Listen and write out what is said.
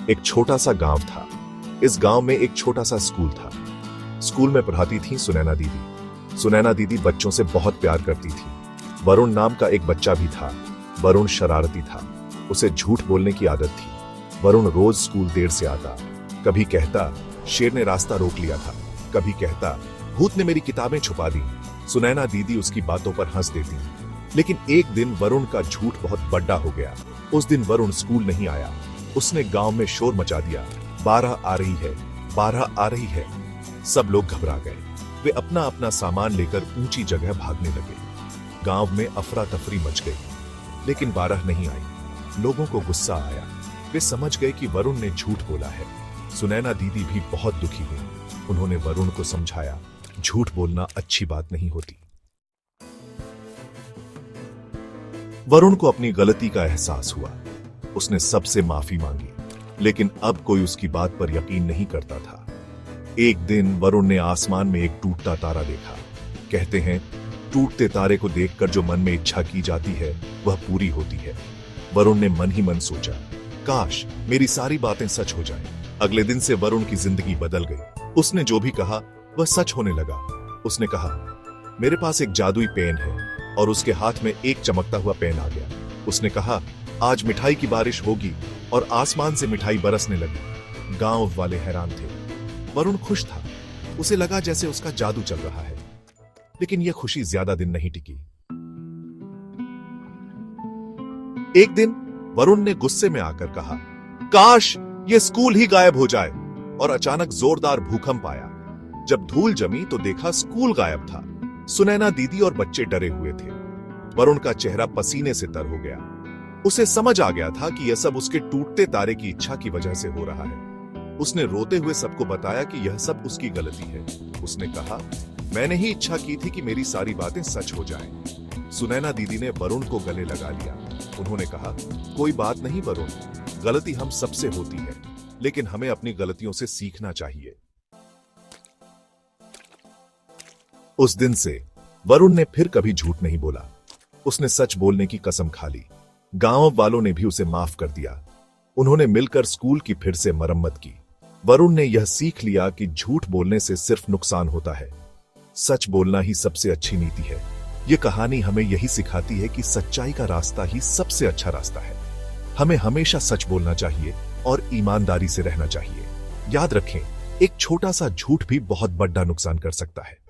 एक छोटा सा गांव था। इस गांव में एक छोटा सा स्कूल था। स्कूल में पढ़ाती थी सुनैना दीदी। सुनैना दीदी बच्चों से बहुत प्यार करती थी। वरुण नाम का एक बच्चा भी था। वरुण शरारती था। उसे झूठ बोलने की आदत थी। वरुण रोज स्कूल देर से आता। कभी कहता शेर ने रास्ता रोक लिया था, कभी कहता भूत ने मेरी किताबें छुपा दी। सुनैना दीदी उसकी बातों पर हंस देती। लेकिन एक दिन वरुण का झूठ बहुत बड़ा हो गया। उस दिन वरुण स्कूल नहीं आया। उसने गांव में शोर मचा दिया, 12 आ रही है, 12 आ रही है। सब लोग घबरा गए। वे अपना अपना सामान लेकर ऊंची जगह भागने लगे। गांव में अफरा तफरी मच गई। लेकिन 12 नहीं आई। लोगों को गुस्सा आया। वे समझ गए कि वरुण ने झूठ बोला है। सुनैना दीदी भी बहुत दुखी हुई। उन्होंने वरुण को समझाया, झूठ बोलना अच्छी बात नहीं होती। वरुण को अपनी गलती का एहसास हुआ। उसने सबसे माफी मांगी, लेकिन अब कोई उसकी बात पर यकीन नहीं करता था। एक दिन वरुण ने आसमान में एक टूटता तारा देखा। कहते हैं, टूटते तारे को देखकर जो मन में इच्छा की जाती है वह पूरी होती है। वरुण ने मन ही मन सोचा, काश मेरी सारी बातें सच हो जाएं। अगले दिन से वरुण की जिंदगी बदल गई। उसने जो भी कहा वह सच होने लगा। उसने कहा, मेरे पास एक जादुई पेन है, और उसके हाथ में एक चमकता हुआ पेन आ गया। उसने कहा, आज मिठाई की बारिश होगी, और आसमान से मिठाई बरसने लगी। गांव वाले हैरान थे। वरुण खुश था। उसे लगा जैसे उसका जादू चल रहा है। लेकिन यह खुशी ज्यादा दिन नहीं टिकी। एक दिन वरुण ने गुस्से में आकर कहा, काश यह स्कूल ही गायब हो जाए। और अचानक जोरदार भूकंप आया। जब धूल जमी तो देखा स्कूल गायब था। सुनैना दीदी और बच्चे डरे हुए थे। वरुण का चेहरा पसीने से तर हो गया। उसे समझ आ गया था कि यह सब उसके टूटते तारे की इच्छा की वजह से हो रहा है। उसने रोते हुए सबको बताया कि यह सब उसकी गलती है। उसने कहा, मैंने ही इच्छा की थी कि मेरी सारी बातें सच हो जाएं। सुनैना दीदी ने वरुण को गले लगा लिया। उन्होंने कहा, कोई बात नहीं वरुण, गलती हम सबसे होती है, लेकिन हमें अपनी गलतियों से सीखना चाहिए। उस दिन से वरुण ने फिर कभी झूठ नहीं बोला। उसने सच बोलने की कसम खा ली। गांव वालों ने भी उसे माफ कर दिया। उन्होंने मिलकर स्कूल की फिर से मरम्मत की। वरुण ने यह सीख लिया कि झूठ बोलने से सिर्फ नुकसान होता है। सच बोलना ही सबसे अच्छी नीति है। यह कहानी हमें यही सिखाती है कि सच्चाई का रास्ता ही सबसे अच्छा रास्ता है। हमें हमेशा सच बोलना चाहिए और ईमानदारी से रहना चाहिए। याद रखें, एक छोटा सा झूठ भी बहुत बड़ा नुकसान कर सकता है।